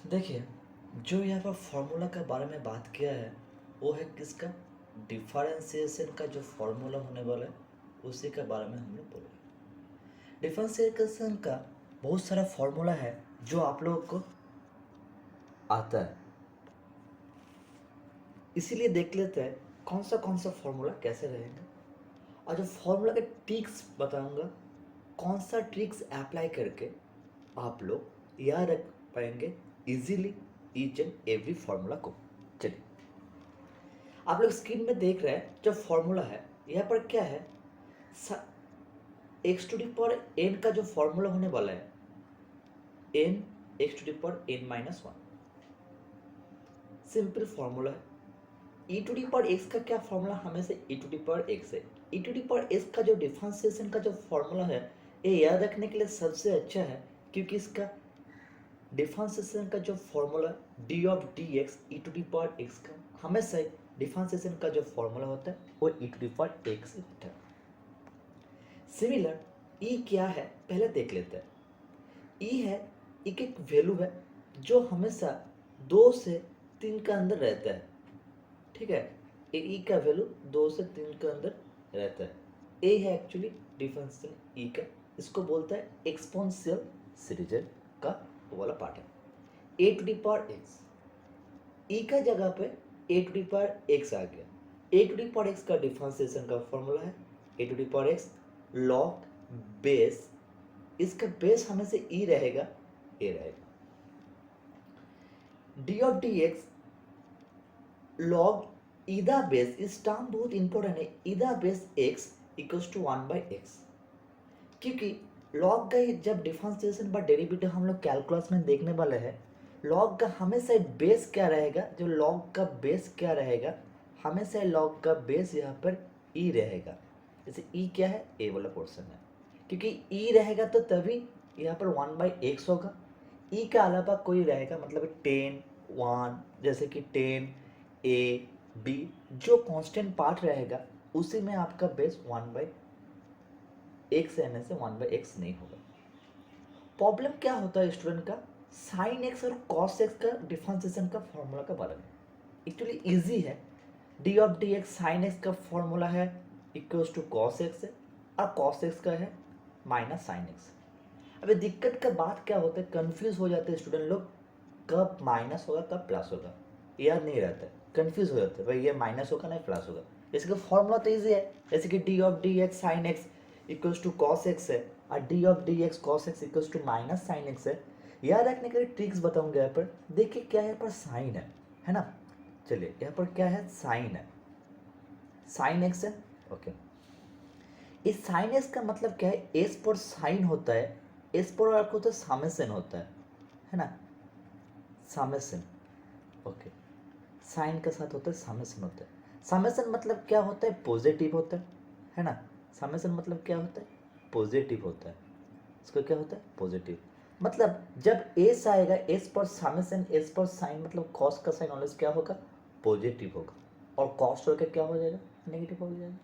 देखिए, जो यहाँ पर फॉर्मूला के बारे में बात किया है वो है किसका? डिफरेंशिएशन का जो फॉर्मूला होने वाला है उसी के बारे में हम लोग बोल रहे हैं। डिफरेंशिएशन का बहुत सारा फॉर्मूला है जो आप लोगों को आता है, इसीलिए देख लेते हैं कौन सा फॉर्मूला कैसे रहेगा। और जो फॉर्मूला के ट्रिक्स बताऊंगा, कौन सा ट्रिक्स अप्लाई करके आप लोग याद रख पाएंगे easily each and every formula को। चलिए, आप लोग स्क्रीन में देख रहे हैं जो फॉर्मूला है यहाँ पर क्या है, x to the power n का जो फॉर्मूला होने वाला है n x to the power n minus one, simple formula है। E to the power x का क्या फॉर्मूला? हमेशा e to the power x है। E to the power x का जो डिफरेंशिएशन का जो फॉर्मूला है ये याद रखने के लिए सबसे अच्छा है, क्योंकि इसका डिफरेंशिएशन का जो formula d of d x e to the power x का हमेशा डिफरेंशिएशन का जो फॉर्मूला होता है वो e to the power x से होता है। सिमिलर ई क्या है पहले देख लेते हैं। ई है, ई की एक वैल्यू है जो हमेशा 2 से 3 के अंदर रहता है, ठीक है। ई का वैल्यू 2 से 3 के अंदर रहता है। ए है एक्चुअली डिफरेंशियल ई का, इसको बोलता है एक्सपोनेंशियल सीरीज का वो वाला पार्ट है। A to the power x, e का जगह पे a to the power x आ गया। A to the power x का डिफरेंशिएशन का फॉर्मूला है a to the power x log base, इसका बेस हमेशा ई रहेगा, ए रहेगा। D of d x log e the base, इस टर्म बहुत इंपॉर्टेंट है, e the base x equals to 1/x, क्योंकि लॉग का जब डिफरेंशिएशन पर डेरिवेटिव हम लोग कैलकुलस में देखने वाले हैं, लॉग का हमेशा बेस क्या रहेगा, जो लॉग का बेस क्या रहेगा, हमेशा लॉग का बेस यहाँ पर ई रहेगा। जैसे ई क्या है, ए वाला पोर्शन है, क्योंकि ई रहेगा तो तभी यहाँ पर 1/x होगा। ई का अलावा कोई रहेगा मतलब 10 1, जैसे कि 10 ए बी, जो कांस्टेंट पार्ट रहेगा उसी में आपका बेस 1/x रहने से 1/x नहीं होगा। प्रॉब्लम क्या होता है स्टूडेंट का, साइन एक्स और कॉस एक्स का डिफरेंशिएशन का फॉर्मूला का बारे में एक्चुअली इजी है। D of d x sine x का फॉर्मूला है इक्वल्स टू कॉस एक्स है, और कॉस एक्स का है माइनस साइन एक्स। अभी दिक्कत का बात क्या होता है, कंफ्यूज हो जाते हैं स्टूडेंट लोग, कब माइनस होगा कब प्लस होगा याद नहीं रहता है, कंफ्यूज हो जाते हैं भाई ये माइनस होगा नहीं प्लस होगा। जैसे कि फॉर्मूला तो ईजी है, जैसे कि d of d x sine x equals to cos x है, और d of d x cos x equals to minus sine x है। याद रखने के लिए ट्रिक्स बताऊंगा यहाँ पर। देखिए क्या है, यहाँ पर साइन है ना। चलिए यहाँ पर क्या है, साइन है, साइन एक्स है, ओके। इस साइन एक्स का मतलब क्या है, एस पर साइन होता है, एस पर आपको होता है सामेसन होता है ना, सामेसन, ओके। साइन के साथ होता है सामेसन होता है। सामेसन मतलब क्या होता है, पॉजिटिव होता है ना। सामेसन मतलब क्या होता है, पॉजिटिव होता है। इसका क्या होता है, पॉजिटिव। मतलब जब एस आएगा, एस पर सामेसन एस पर साइन, मतलब कॉस का साइन ऑलवेज क्या होगा, पॉजिटिव होगा, और कॉस होकर क्या हो जाएगा, नेगेटिव हो जाएगा।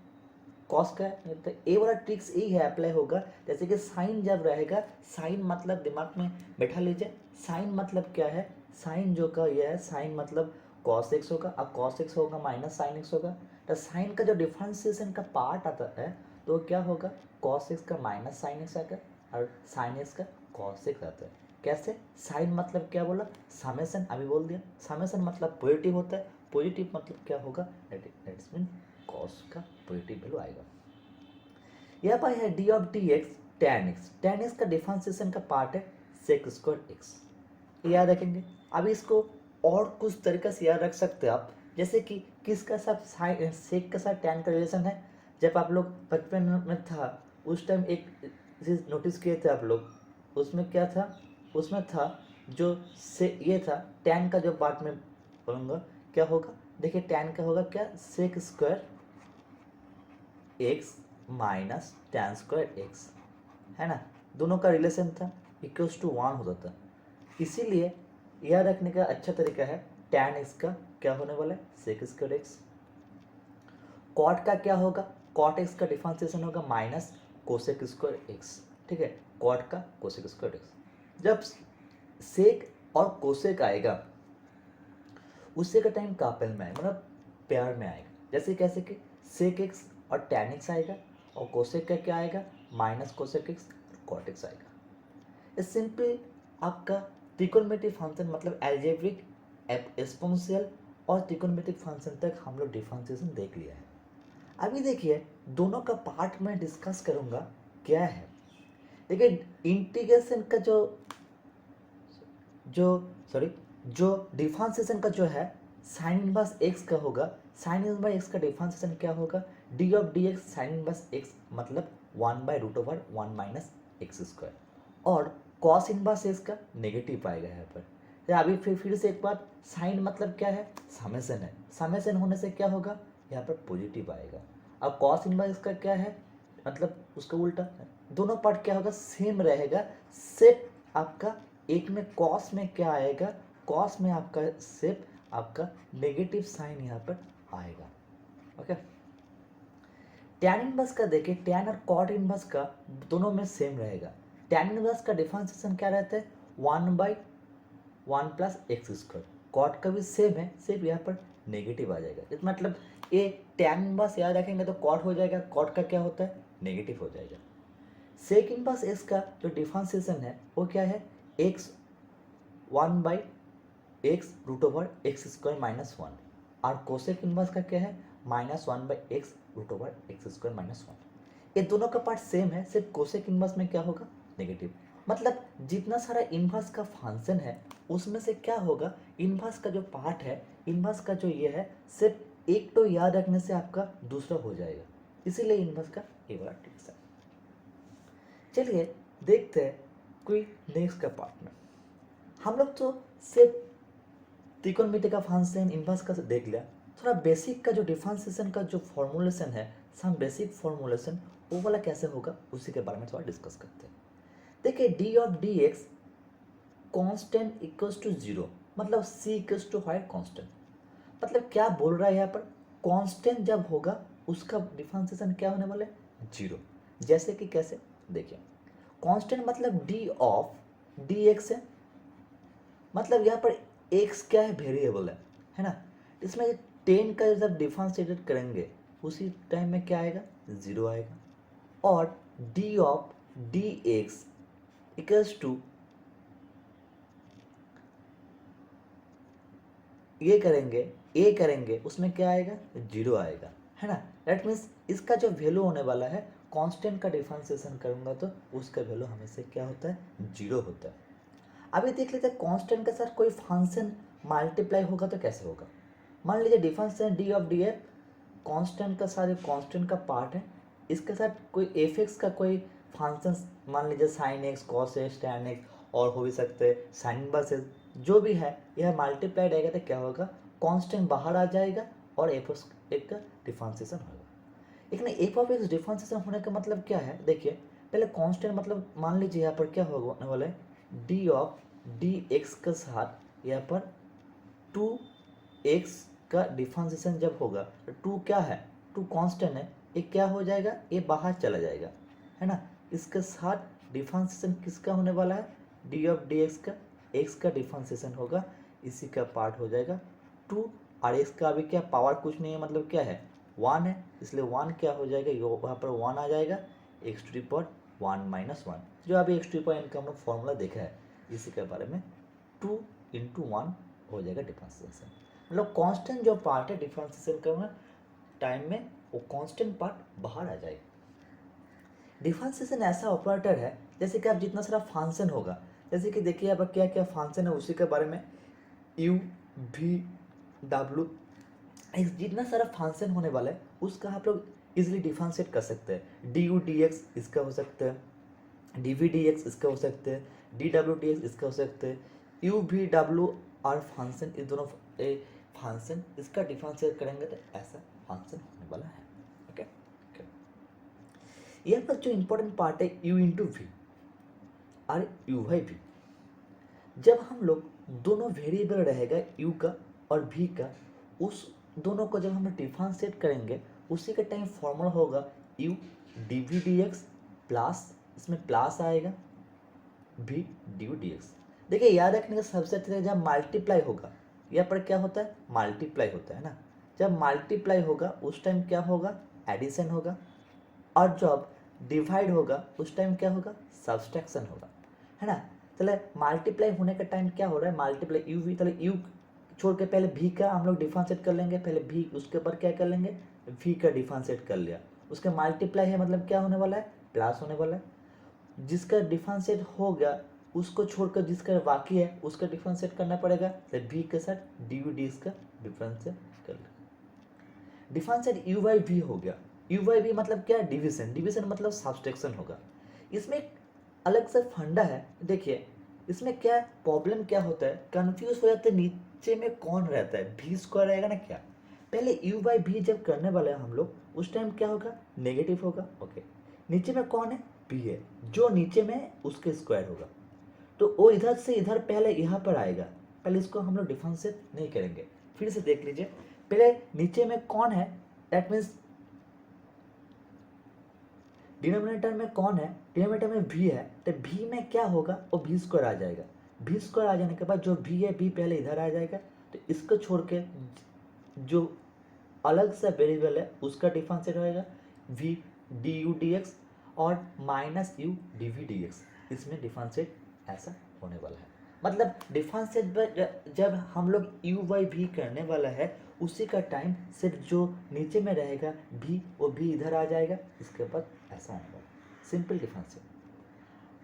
कॉस का है तो ए वाला ट्रिक्स यही है, अप्लाई होगा। जैसे कि साइन जब रहेगा, साइन मतलब दिमाग में बैठा लीजिए, साइन मतलब क्या है, साइन जो का यह है, साइन मतलब कॉस एक्स होगा, अब कॉस एक्स होगा माइनस साइन एक्स होगा। तो साइन का जो डिफरेंशिएशन का पार्ट आता है तो क्या होगा, कॉस एक्स का माइनस साइन एक्स आकर, और साइन एक्स का कॉस एक्स आता है। कैसे, साइन मतलब क्या बोला, समेसन, अभी बोल दिया। समेसन मतलब पॉजिटिव होता है, पॉजिटिव मतलब क्या होगा, दैट्स मीन कॉस का पॉजिटिव वैल्यू आएगा। यहाँ पर है d of d x ten x, ten x का डिफरेंशिएशन का पार्ट है सेक स्क्वायर एक्स, याद रखेंगे। अब इसको और कुछ तरीके से याद रख सकते हैं आप, जैसे कि किसका साथ सेक के साथ टेन का रिलेशन है। जब आप लोग बचपन में था उस टाइम एक चीज़ नोटिस किए थे आप लोग, उसमें क्या था, उसमें था जो से ये था टेन का जो पार्ट में बोलूँगा क्या होगा, देखिए टेन का होगा क्या, sec square x minus tan square x, है ना। दोनों का रिलेशन था इक्वल्स टू 1 होता था। इसीलिए याद रखने का अच्छा तरीका है, टेन एक्स का क्या होने वाला है, सेक स्क्वायर एक्स। कॉट का क्या होगा, कॉट एक्स का डिफरेंशिएशन होगा माइनस कोसेक स्क्वायर एक्स, ठीक है, कॉट का कोसेक स्क्वायर एक्स। जब सेक और कोसेक आएगा उससे का टाइम कापेल में आएगा, मतलब प्यार में आएगा। जैसे कैसे कि सेक एक्स और टैन एक्स आएगा, और कोसेक का क्या आएगा, माइनस कोसेक एक्स और कॉट एक्स आएगा। ये सिंपल आपका ट्रिकोनोमेट्रिक फंक्शन मतलब एल्जेब्रिक, एक्सपोनेंशियल और ट्रिकोनोमेट्रिक फंक्शन तक हम लोग डिफरेंशिएशन देख लिया है। अभी देखिए दोनों का पार्ट मैं डिस्कस करूंगा क्या है। देखिए इंटीग्रेशन का जो डिफरेंशिएशन का जो है साइन इनवर्स एक्स का होगा। साइन इनवर्स एक्स का डिफरेंशिएशन क्या होगा, d of d x sine inverse x मतलब 1/√1 माइनस एक्स स्क्वायर, और कॉस इनवर्स एक्स का नेगेटिव आएगा यहाँ पर। तो अभी फिर से एक बार, साइन मतलब क्या है, समेशन है, समेशन होने से क्या होगा, यहाँ पर पॉजिटिव आएगा। अब कॉस इनवर्स का क्या है, मतलब उसका उल्टा। दोनों पार्ट क्या होगा, सेम रहेगा, सिर्फ आपका एक में कॉस में क्या आएगा, कॉस में आपका सिर्फ आपका नेगेटिव साइन यहाँ पर आएगा। ओके, टैन इनवर्स का देखिए, टैन और कॉट इनवर्स का दोनों में सेम रहेगा। टैन इनवर्स का डिफरेंशिएशन क्या रहता है, 1/1 प्लस एक्स स्क्वायर। कॉट का भी सेम है, सिर्फ यहाँ पर नेगेटिव आ जाएगा। इस मतलब ये टैन इनवर्स याद रखेंगे तो कॉट हो जाएगा, कॉट का क्या होता है, नेगेटिव हो जाएगा। सेक इनवर्स एक्स का जो डिफरेंशिएशन है वो क्या है, एक्स 1/x√x² माइनस 1, और कोसेक इनवर्स का क्या है, -1/x√x² माइनस 1। ये दोनों का पार्ट सेम है, सिर्फ कोसेक इनवर्स में क्या होगा, नेगेटिव। मतलब जितना सारा इनवर्स का फंक्शन है उसमें से क्या होगा, इनवर्स का जो पार्ट है, इनवर्स का जो ये है, सिर्फ एक तो याद रखने से आपका दूसरा हो जाएगा, इसीलिए इनवर्स का ये वाला ट्रिक्स है। चलिए देखते हैं कोई नेक्स्ट का पार्ट में। हम लोग तो सिर्फ त्रिकोणमिति का फंक्शन इनवर्स का देख लिया, थोड़ा बेसिक का जो डिफरेंशिएशन का जो फॉर्मूलेशन है, सम बेसिक फॉर्मूलेशन वो वाला कैसे होगा उसी के बारे में थोड़ा डिस्कस करते हैं। देखिए d of d x constant equals to 0, मतलब c equals to height constant. मतलब क्या बोल रहा है यहाँ पर, कॉन्स्टेंट जब होगा उसका डिफरेंशिएशन क्या होने वाला है, 0। जैसे कि कैसे, देखिए कांस्टेंट मतलब डी ऑफ डी एक्स है, मतलब यहाँ पर एक्स क्या है, वेरिएबल है ना। इसमें 10 का जब डिफरेंशिएट करेंगे उसी टाइम में क्या आएगा, 0 आएगा। और d of d x equals to ये करेंगे उसमें क्या आएगा, 0 आएगा, है ना। दैट मीन्स इसका जो वैल्यू होने वाला है, कांस्टेंट का डिफरेंशिएशन करूंगा तो उसका वैल्यू हमेशा क्या होता है, 0 होता है। अभी देख लेते हैं कांस्टेंट के साथ कोई फंक्शन मल्टीप्लाई होगा तो कैसे होगा। मान लीजिए differentiation D of d x constant का सारे कांस्टेंट का पार्ट है, इसके साथ कोई एफ एक्स का कोई फंक्शन, मान लीजिए sine x, cos x, tan x, और हो भी सकते हैं साइन इनवर्स एक्स, जो भी है यह मल्टीप्लाई रहेगा तो क्या होगा, कांस्टेंट बाहर आ जाएगा और एफ एक्स का डिफरेंशिएशन होगा। लेकिन एफ ऑफ एक्स डिफरेंशिएशन होने का मतलब क्या है, देखिए पहले कांस्टेंट मतलब मान लीजिए यहाँ पर क्या होने वाला है, डी ऑफ डी एक्स के साथ यहाँ पर 2x का डिफरेंशिएशन जब होगा तो 2 क्या है, 2 कांस्टेंट है, ये क्या हो जाएगा, ये बाहर चला जाएगा, है ना। इसके साथ डिफरेंशिएशन किसका होने वाला है, डी ऑफ डी एक्स का, एक्स का डिफरेंशिएशन होगा, इसी का पार्ट हो जाएगा 2, और एक्स का अभी क्या पावर कुछ नहीं है, मतलब क्या है, 1 है, इसलिए 1 क्या हो जाएगा, ये वहाँ पर 1 आ जाएगा, x⁻1 माइनस 1, जो अभी x⁻n का हम लोग फॉर्मूला देखा है इसी के बारे में, 2 × 1 हो जाएगा डिफरेंशिएशन। मतलब कांस्टेंट जो पार्ट है डिफरेंशिएशन करना टाइम में, वो कांस्टेंट पार्ट बाहर आ जाएगा। डिफरेंशिएशन ऐसा ऑपरेटर है जैसे कि आप जितना सारा फंक्शन होगा, जैसे कि देखिए अब क्या क्या फंक्शन है उसी के बारे में, u v w जितना सारा फंक्शन होने वाला है उसका आप लोग इजिली डिफरेंशिएट कर सकते हैं। डी यू डी एक्स इसका हो सकता है, डी वी डी एक्स इसका हो सकते हैं, डी डब्ल्यू डी एक्स इसका हो सकते हैं, यू वी डब्ल्यू और फंक्शन, इस दोनों फंक्शन इसका डिफरेंशिएट करेंगे तो ऐसा फंक्शन होने वाला है। ओके, यहाँ पर जो इंपॉर्टेंट पार्ट है u इंटू वी और u बाई वी, जब हम लोग दोनों वेरिएबल रहेगा u का और v का, उस दोनों को जब हम डिफरेंशिएट करेंगे उसी का टाइम फॉर्मूला होगा u d v d x plus, इसमें प्लस आएगा v d u d x. देखिए याद रखने का सबसे अच्छा तरीका जब मल्टीप्लाई होगा, यहाँ पर क्या होता है मल्टीप्लाई होता है ना, जब मल्टीप्लाई होगा उस टाइम क्या होगा एडिशन होगा, और जब डिवाइड होगा उस टाइम क्या होगा सब्सट्रैक्शन होगा, है ना। चले मल्टीप्लाई होने का टाइम क्या हो रहा है मल्टीप्लाई यू वी, चले यू छोड़ के पहले भी का हम लोग डिफरेंशिएट कर लेंगे, पहले भी उसके ऊपर क्या कर लेंगे वी का डिफरेंशिएट कर लिया, उसके मल्टीप्लाई है मतलब क्या होने वाला है प्लस होने वाला है, जिसका डिफरेंशिएट हो गया उसको छोड़कर जिसका बाकी है उसका डिफरेंशिएट करना पड़ेगा, तो भी के साथ डी वी डी इसका डिफरेंशिएट कर लिया, डिफरेंशिएट यू बाई वी हो गया, यू बाई वी मतलब क्या डिवीजन, डिवीजन मतलब सब्सट्रैक्शन होगा। इसमें एक अलग से फंडा है, देखिए इसमें क्या प्रॉब्लम क्या होता है कंफ्यूज हो जाते हैं नीचे में कौन रहता है भी स्क्वायर रहेगा ना क्या, पहले यू बाई भी जब करने वाले हैं हम लोग उस टाइम क्या होगा नेगेटिव होगा, ओके नीचे में कौन है बी है, जो नीचे में है उसके स्क्वायर होगा, तो वो इधर से इधर पहले यहाँ पर आएगा, पहले इसको हम लोग डिफरेंशिएट नहीं करेंगे, फिर से देख लीजिए पहले नीचे में कौन है दैट मीन्स डिनोमिनेटर में कौन है, डिनोमिनेटर में भी है, तो भी में क्या होगा वो भी स्क्वायर आ जाएगा, भी स्क्वायर आ जाने के बाद जो भी है भी पहले इधर आ जाएगा, तो इसको छोड़ के जो अलग सा वेरिएबल है उसका डिफरेंशिएट होएगा v d u d x और minus u d v d x, इसमें डिफरेंशिएट ऐसा होने वाला है, मतलब डिफरेंशिएट जब हम लोग यू बाई भी करने वाला है उसी का टाइम सिर्फ जो नीचे में रहेगा भी वो भी इधर आ जाएगा, इसके बाद ऐसा होने वाला सिंपल डिफरेंशिएट।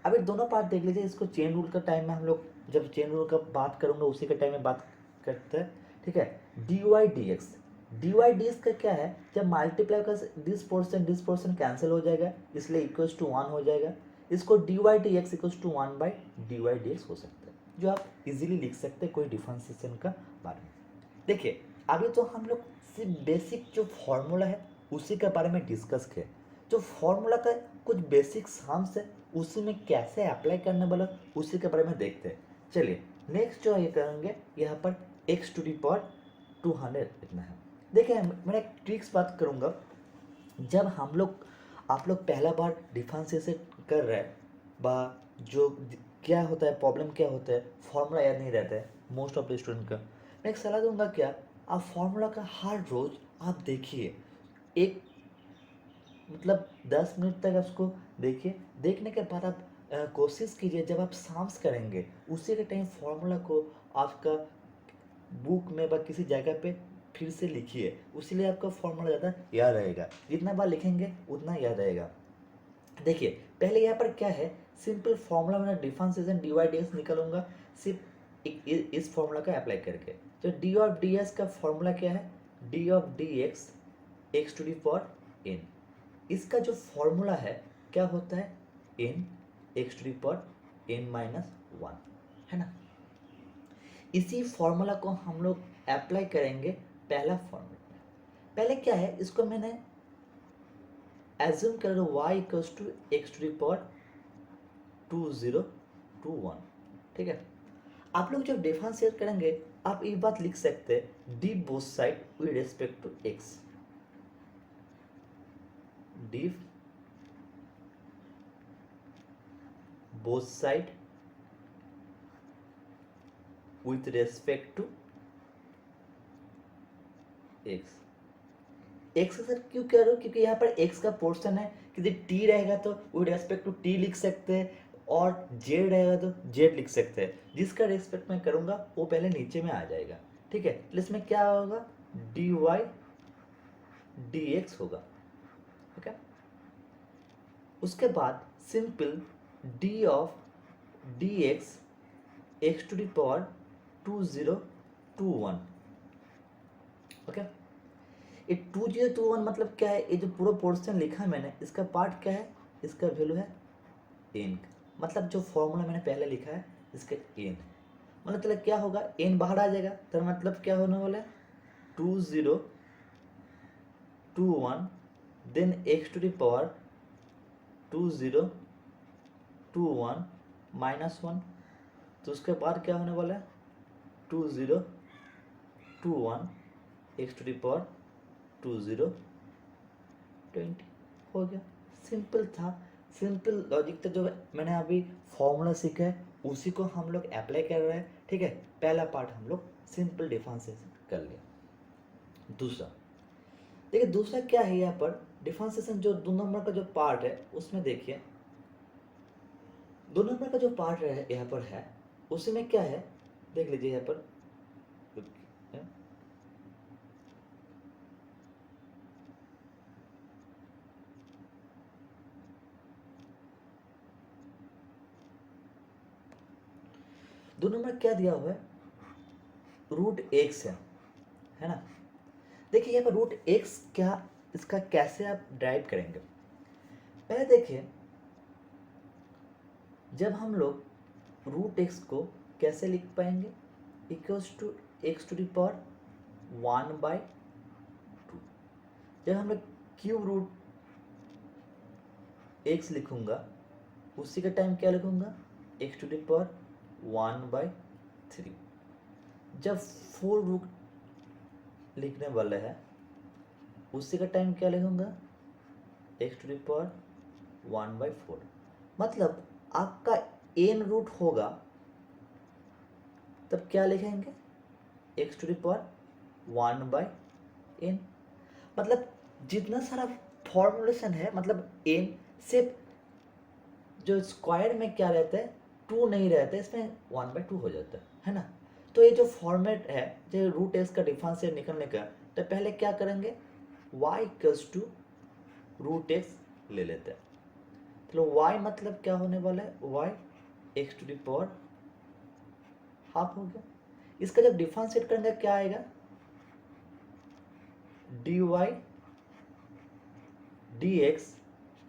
अभी दोनों पार्ट देख लीजिए, इसको चेन रूल का टाइम में हम लोग जब चेन रूल का बात करूंगा उसी के टाइम में बात करते हैं, ठीक है। D y d x, d y d x का क्या है जब मल्टीप्लाई का दिस पोर्शन कैंसिल हो जाएगा इसलिए इक्वल्स टू 1 हो जाएगा, इसको d y d x equals to 1 by d y d x हो सकता है, जो आप इजीली लिख सकते हैं कोई डिफरेंशिएशन का बारे में। देखिए अभी तो हम लोग सिर्फ बेसिक जो फॉर्मूला है उसी के बारे में डिस्कस किए, जो फॉर्मूला का कुछ बेसिक सम्स है उसी में कैसे अप्लाई करने वाला उसी के बारे में देखते हैं। चलिए नेक्स्ट जो ये करेंगे यहाँ पर एक्स टू दी पावर 200 इतना है। देखिए मैं एक ट्रिक्स बात करूँगा, जब हम लोग आप लोग पहला बार डिफरेंशिएशन कर रहे हैं बा जो क्या होता है प्रॉब्लम क्या होता है फॉर्मूला याद नहीं रहता है मोस्ट ऑफ द स्टूडेंट का, मैं एक सलाह दूंगा क्या आप फॉर्मूला का हर रोज आप देखिए, एक मतलब 10 मिनट तक उसको देखिए, देखने के बाद आप कोशिश कीजिए जब आप साम्स करेंगे उसी के टाइम फॉर्मूला को आपका बुक में व किसी जगह पे फिर से लिखिए, उसीलिए आपका फॉर्मूला ज़्यादा याद रहेगा, जितना बार लिखेंगे उतना याद रहेगा। देखिए पहले यहाँ पर क्या है सिंपल फॉर्मूला मैंने differentiation d y d x निकालूंगा सिर्फ इस फॉर्मूला का अप्लाई करके, तो डी ऑफ डी एक्स का फॉर्मूला क्या है d of d x x to the power n, इसका जो फॉर्मूला है क्या होता है n x to the power n minus 1, है ना। इसी फॉर्मूला को हम लोग अप्लाई करेंगे पहला फॉर्मूला में, पहले क्या है इसको मैंने एज्यूम कर लो y equals to x to the power 2021, ठीक है। आप लोग जब डिफरेंशिएट करेंगे आप ये बात लिख सकते हैं d both side with respect to x, d both side with respect to x, x sir क्यों कह रहे हो क्योंकि यहाँ पर x का पोर्शन है, किसी t रहेगा तो विद रेस्पेक्ट टू t लिख सकते हैं और z रहेगा तो z लिख सकते हैं, जिसका रेस्पेक्ट मैं करूँगा वो पहले नीचे में आ जाएगा, ठीक है। तो इसमें क्या होगा dy dx होगा, ठीक है। उसके बाद simple d of dx x to the power 2021, okay. ये 2021 मतलब क्या है, ये जो पूरा पोर्शन लिखा है मैंने इसका पार्ट क्या है, इसका वैल्यू है एन, मतलब जो फॉर्मूला मैंने पहले लिखा है इसका एन, मतलब चलो क्या होगा एन बाहर आ जाएगा तो मतलब क्या होने वाला है 2021 then x to the power 2021 minus 1, तो उसके बाद क्या होने वाला है 2021 एक्स टू द पावर 2020 हो गया। सिंपल था, सिंपल लॉजिक था, जो मैंने अभी फॉर्मूला सीखा है उसी को हम लोग अप्लाई कर रहे हैं, ठीक है। पहला पार्ट हम लोग सिंपल डिफरेंशिएशन कर लिया। दूसरा देखिए, दूसरा क्या है यहाँ पर डिफरेंशिएशन, जो 2 नंबर का जो पार्ट है उसमें देखिए 2 नंबर का जो पार्ट है यहाँ पर है, उसी में क्या है देख लीजिए यहाँ पर। 2 नंबर क्या दिया हुआ है, रूट एक्स है ना। देखिए यहाँ पर रूट एक्स क्या, इसका कैसे आप ड्राइव करेंगे। पहले देखिए, जब हम लोग रूट एक्स को कैसे लिख पाएंगे, equals to x to the power 1/2। जब हम लोग क्यूब रूट एक्स लिखूंगा, उसी का टाइम क्या लिखूंगा, एक्स टू द पावर 1/3। जब 4 रूट लिखने वाले हैं, उसी का टाइम क्या लिखूंगा, एक्स टू द पावर 1/4। मतलब आपका एन रूट होगा तब क्या लिखेंगे, x to the power 1/n। मतलब जितना सारा फॉर्मूलेशन है, मतलब एन सिर्फ जो स्क्वायर में क्या रहता है, 2 नहीं रहता है, इसमें 1/2 हो जाता है ना। तो ये जो फॉर्मेट है, जो रूट एक्स का डिफरेंशिएट निकलने का, तो पहले क्या करेंगे, y equals to root x ले लेते हैं। तो y मतलब क्या होने वाला है, y x to the power half हो गया। इसका जब डिफरेंशिएट करेंगे क्या आएगा, dy dx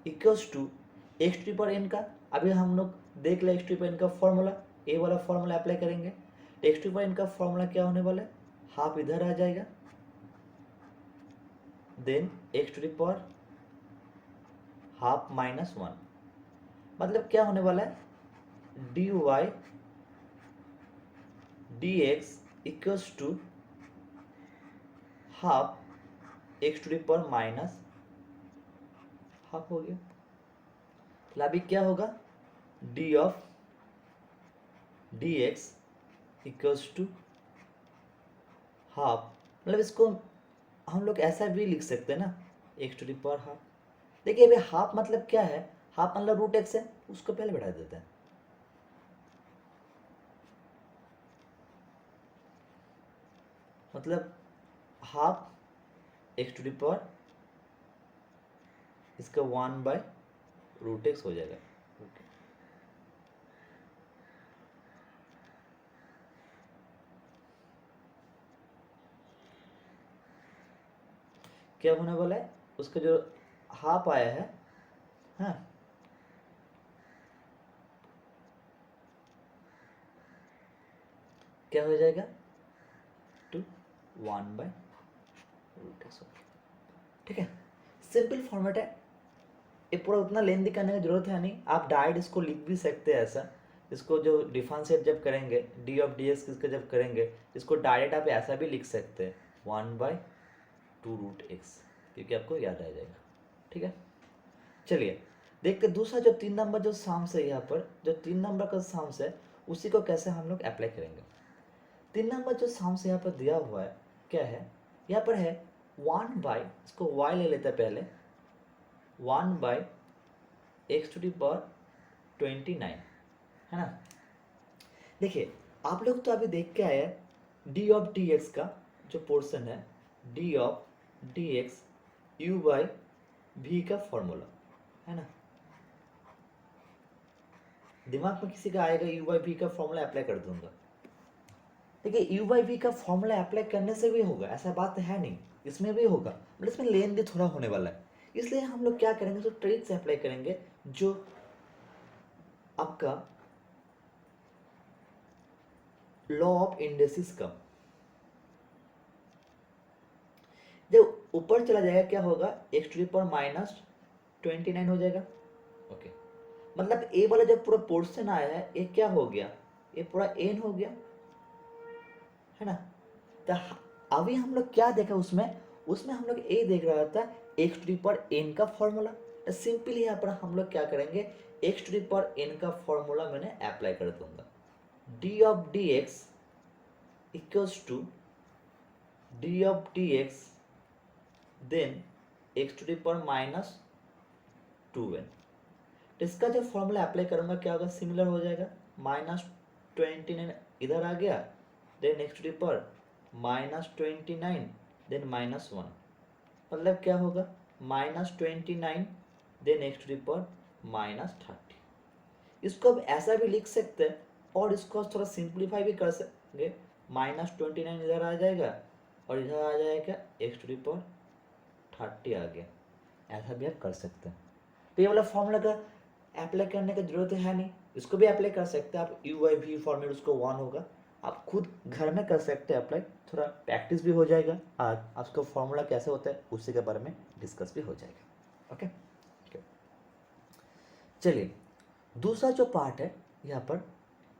equals to x to power n का, अभी हम लोग देख ले एक्स टू पावर एन का फॉर्मूला, ए वाला फॉर्मूला अप्लाई करेंगे। एक्स टू पावर एन का फॉर्मूला क्या होने वाला है, हाफ इधर आ जाएगा, then x to power half -1। मतलब क्या होने वाला है, dy dx equals to half x to power minus half हो गया। तो अभी क्या होगा, d of d x equals to half, मतलब इसको हम लोग ऐसा भी लिख सकते हैं ना, एक्स टू पावर हाफ। देखिए अभी हाफ मतलब क्या है, हाफ मतलब रूट एक्स है, उसको पहले बढ़ा देते हैं। मतलब हाफ एक्स टू पावर इसका 1/√x हो जाएगा। क्या होने वाला है, उसका जो हाफ आया है, हाँ, क्या हो जाएगा, टू 1/√x। ठीक है, सिंपल फॉर्मेट है, ये पूरा उतना लेंथी करने की जरूरत है नहीं। आप डायरेक्ट इसको लिख भी सकते हैं ऐसा, इसको जो डिफरेंशिएट जब करेंगे डी ऑफ डी एक्स इसका जब करेंगे, इसको डायरेक्ट आप ऐसा भी लिख सकते हैं 1/2√x, क्योंकि आपको याद आ जाएगा। ठीक है, चलिए देखते दूसरा जो 3 नंबर जो साम्स है, यहाँ पर जो 3 नंबर का साम्स है उसी को कैसे हम लोग अप्लाई करेंगे। 3 नंबर जो साम्स यहाँ पर दिया हुआ है क्या है, यहाँ पर है 1/, इसको y ले लेते हैं पहले, 1/x टू द पावर 29 है ना। देखिए आप लोग तो अभी देख के आए डी ऑफ डी एक्स का जो पोर्शन है, d of d x u by v का फॉर्मूला है ना। दिमाग में किसी का आएगा यू बाई वी का फॉर्मूला अप्लाई कर दूंगा। देखिए यू बाई वी का फॉर्मूला अप्लाई करने से भी होगा, ऐसा बात है नहीं, इसमें भी होगा, बट इसमें लेन भी थोड़ा होने वाला है। इसलिए हम लोग क्या करेंगे, तो ट्रिक से अप्लाई करेंगे, जो आपका लॉ ऑफ इंडेसिस का जब ऊपर चला जाएगा क्या होगा, एक्स टू द पावर -29 हो जाएगा। ओके, मतलब ए वाला जब पूरा पोर्शन आया है, ये क्या हो गया, ये पूरा एन हो गया है ना। तो अभी हम लोग क्या देखा उसमें, उसमें हम लोग ए देख रहा था x to the power n का फॉर्मूला, सिंपली यहाँ पर हम लोग क्या करेंगे, x to the power n का फॉर्मूला मैंने अप्लाई कर दूंगा। D of d x equals to d of d x then x to the power minus 2n। तो इसका जो फॉर्मूला अप्लाई करूंगा क्या होगा, सिमिलर हो जाएगा, -29 इधर आ गया, then x to the power -29 then -1, मतलब क्या होगा -29 then x to the power -30। इसको अब ऐसा भी लिख सकते हैं और इसको थोड़ा सिंप्लीफाई भी कर सकेंगे, -29 इधर आ जाएगा और इधर आ जाएगा एक्स टू द पावर 30 आ गया, ऐसा भी आप कर सकते हैं। तो ये वाला फॉर्मूला का अप्लाई करने की जरूरत है नहीं, इसको भी अप्लाई कर सकते हैं आप, यू आई वी फॉर्मेट उसको 1 होगा, आप खुद घर में कर सकते हैं अप्लाई, थोड़ा प्रैक्टिस भी हो जाएगा और आपका फॉर्मूला कैसे होता है उसी के बारे में डिस्कस भी हो जाएगा। ओके, चलिए दूसरा जो पार्ट है यहाँ पर,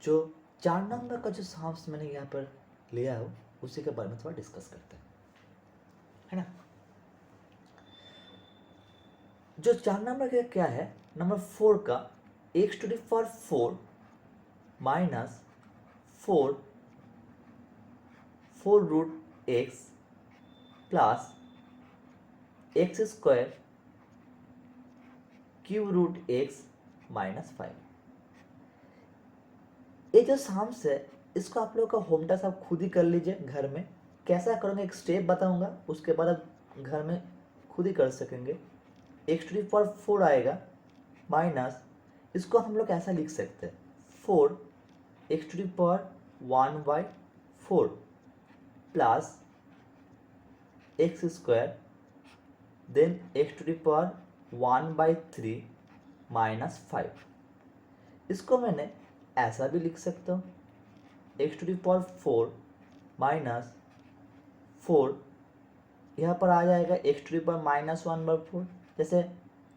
जो 4 नंबर का जो साम्स मैंने यहाँ पर लिया हो उसी के बारे में थोड़ा डिस्कस करते हैं, है ना। जो 4 नंबर का क्या है, नंबर 4 का x to the power 4 minus 4 root x plus x square cube root x minus 5। ये जो साम्स है इसको आप लोग का होम टास्क आप खुद ही कर लीजिए घर में, कैसा करोगे एक स्टेप बताऊंगा, उसके बाद आप घर में खुद ही कर सकेंगे। एक्स टू द पावर 4 आएगा माइनस, इसको हम लोग ऐसा लिख सकते हैं 4 x to the power 1/4 plus x square then x to the power 1/3 minus 5। इसको मैंने ऐसा भी लिख सकता हूँ, x to the power 4 minus 4, यहाँ पर आ जाएगा एक्स टू द पावर -1/4, जैसे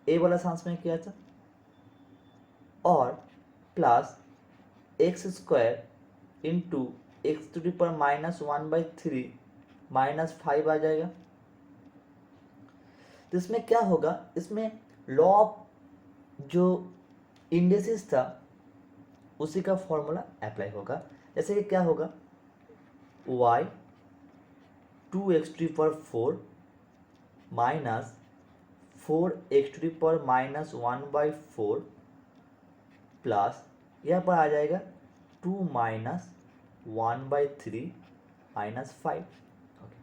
ए वाला साम्स में किया था, और plus x square into x to the power -1/3 minus 5 आ जाएगा। तो इसमें क्या होगा, इसमें लॉ ऑफ जो इंडिसेस था उसी का फॉर्मूला अप्लाई होगा, जैसे कि क्या होगा y 2x to the power 4 minus 4x to the power -1/4 plus यहाँ पर आ जाएगा 2 माइनस 1/3 माइनस 5। ओके,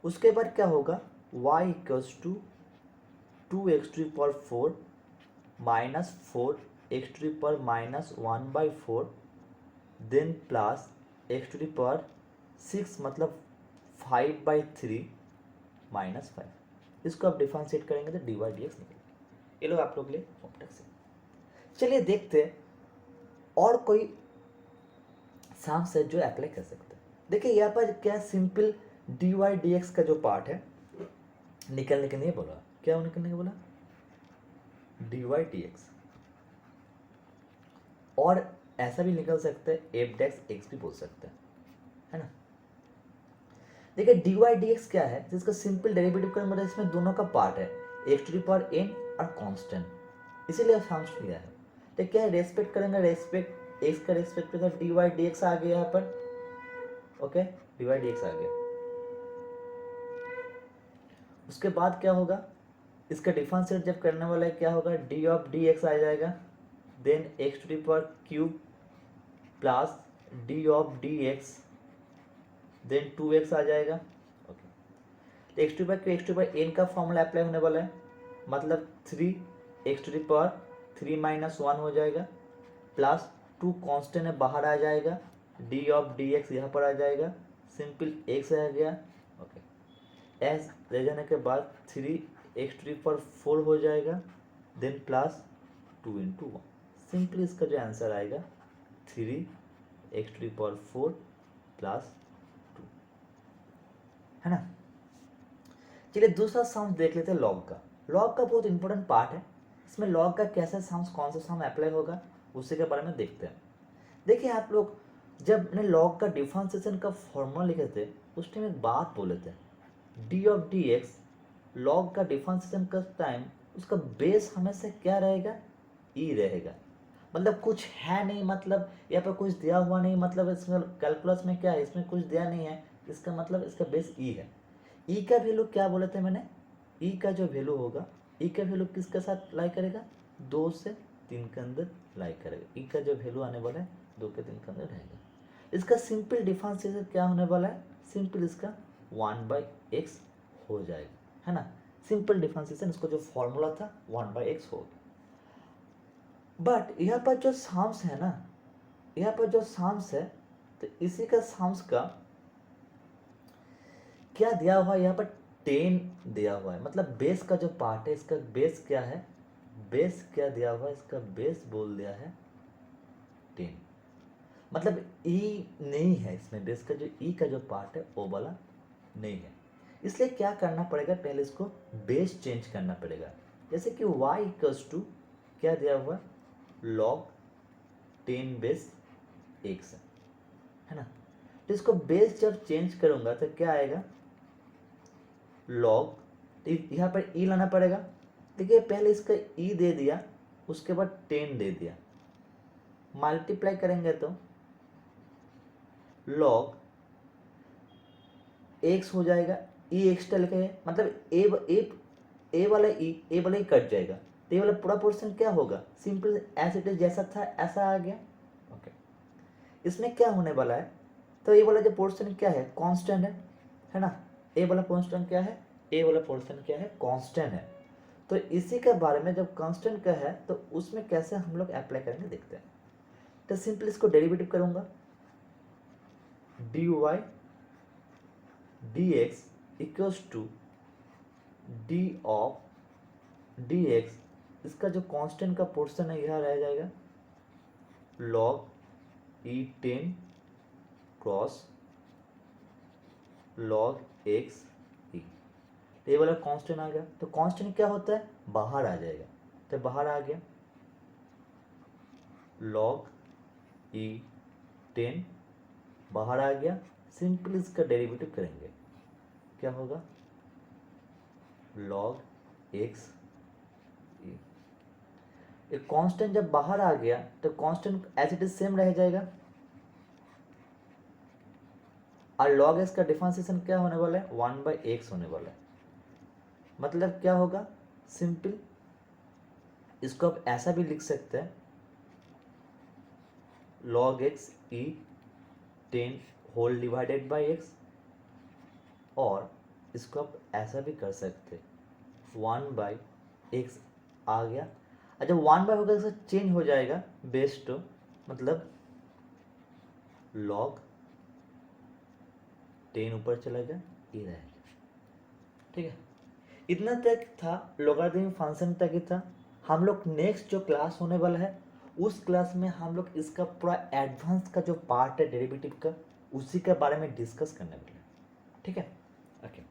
उसके बाद क्या होगा y equals to 2x to the power 4 minus 4x to the power -1/4 then plus x to the power 6 मतलब 5/3 minus 5। इसको आप डिफरेंशिएट करेंगे तो dy dx निकलेगा। ये लोग आप लोग के लिए होमवर्क से। चलिए देखते हैं और कोई साम्स है जो अप्लाई कर सकते हैं। देखिए यहाँ पर क्या सिंपल dy dx का जो पार्ट है निकलने के नहीं बोला, क्या निकलने के बोला dy dx, और ऐसा भी निकल सकता है f डेक्स x भी बोल सकते हैं, है ना। देखिए dy dx क्या है, जिसका सिंपल डेरिवेटिव का मतलब इसमें दोनों का पार्ट है, x to the power n और कांस्टेंट, इसीलिए साम्स लिया है। तो क्या है, रेस्पेक्ट करेंगे, रेस्पेक्ट x का रेस्पेक्ट पे तो dy dx आ गया यहाँ पर, ओके dy dx आ गया। उसके बाद क्या होगा, इसका डिफरेंशिएट जब करने वाला है क्या होगा, d ऑफ dx आ जाएगा, then x to the power cube plus d of dx then 2x आ जाएगा। ओके, तो x to the power n का फॉर्मूला अप्लाई होने वाला है, मतलब 3x to the power 3 minus 1 हो जाएगा, प्लस 2 कांस्टेंट है बाहर आ जाएगा, d ऑफ dx यहाँ पर आ जाएगा, सिंपल x आ गया। ओके, एस ले जाने के बाद 3x टू द पावर 4 हो जाएगा, देन प्लस 2 इंटू 1, सिंपली इसका जो आंसर आएगा 3x to the power 4 plus 2, है ना। चलिए दूसरा साम्स देख लेते हैं लॉग का। लॉग का बहुत इंपॉर्टेंट पार्ट है, इसमें लॉग का कैसा साम्स कौन सा साम अप्लाई होगा उसी के बारे में देखते हैं। देखिए आप लोग जब मैंने लॉग का डिफरेंशिएशन का फॉर्मूला लिखे थे उस टाइम एक बात बोले थे, D of d x log का डिफरेंशिएशन का टाइम उसका बेस हमेशा क्या रहेगा, ई रहेगा। मतलब कुछ है नहीं, मतलब यहाँ पर कुछ दिया हुआ नहीं, मतलब इसमें कैलकुलस में क्या है, इसमें कुछ दिया नहीं है, इसका मतलब इसका बेस ई है। ई का वैल्यू क्या बोले थे मैंने, ई का जो वैल्यू होगा, ई का वैल्यू किसके साथ लाई करेगा, 2 से 3 के अंदर लाई करेगा। ई का जो वैल्यू आने वाला है 2 के 3 के अंदर रहेगा। इसका सिंपल डिफरेंशिएशन क्या होने वाला है, सिंपल इसका 1/x हो जाएगा, है ना। सिंपल डिफरेंशिएशन, इसको जो फॉर्मूला था 1/x होगा। बट यहाँ पर जो साम्स है ना, यहाँ पर जो साम्स है, तो इसी का साम्स का क्या दिया हुआ है, यहाँ पर 10 दिया हुआ है। मतलब बेस का जो पार्ट है, इसका बेस क्या है, बेस क्या दिया हुआ है, इसका बेस बोल दिया है 10। मतलब ई नहीं है इसमें, बेस का जो ई का जो पार्ट है वो वाला नहीं है। इसलिए क्या करना पड़ेगा, पहले इसको बेस चेंज करना पड़ेगा। जैसे कि y इक्वल्स टू क्या दिया हुआ है, log 10 बेस x है ना। तो इसको बेस जब चेंज करूंगा तो क्या आएगा, log, यहाँ पर ई लाना पड़ेगा। देखिए पहले इसका ई दे दिया, उसके बाद 10 दे दिया, मल्टीप्लाई करेंगे तो log x हो जाएगा, ई एक्स्ट्रा लिखे, मतलब ए वाला ई कट जाएगा, तो ये वाला पूरा पोर्शन क्या होगा, सिंपल एज इट इज जैसा था ऐसा आ गया। ओके, इसमें क्या होने वाला है, तो ये वाला जो पोर्शन क्या है, कांस्टेंट है ना। ए वाला पोर्शन क्या है, ए वाला पोर्शन क्या है, कांस्टेंट है। तो इसी के बारे में, जब कांस्टेंट का है तो उसमें कैसे हम लोग अप्लाई करेंगे देखते हैं। तो सिंपल इसको डेरिवेटिव करूंगा, dy dx equals to d of dx, इसका जो कांस्टेंट का पोर्शन है यह रह जाएगा log e10 cross log x e। ये वाला कांस्टेंट आ गया, तो कांस्टेंट क्या होता है, बाहर आ जाएगा, तो बाहर आ गया log e10 बाहर आ गया। सिंपल इसका डेरिवेटिव करेंगे, क्या होगा, log x e। एक कांस्टेंट जब बाहर आ गया तो constant as it is same रह जाएगा, और log x का डिफरेंशिएशन क्या होने वाला है, 1/x होने वाला है। मतलब क्या होगा, सिंपल इसको आप ऐसा भी लिख सकते हैं, log x e 10 whole divided by x, और इसको आप ऐसा भी कर सकते 1/x आ गया। अच्छा 1/, होगा इसका चेंज हो जाएगा बेस टू, मतलब log 10 ऊपर चला गया, ये रहेगा। ठीक है, इतना तक था, लॉगरिथमिक फंक्शन तक ही था। हम लोग नेक्स्ट जो क्लास होने वाला है उस क्लास में हम लोग इसका पूरा एडवांस का जो पार्ट है डेरिवेटिव का, उसी के बारे में डिस्कस करने वाले हैं। ठीक है, ओके।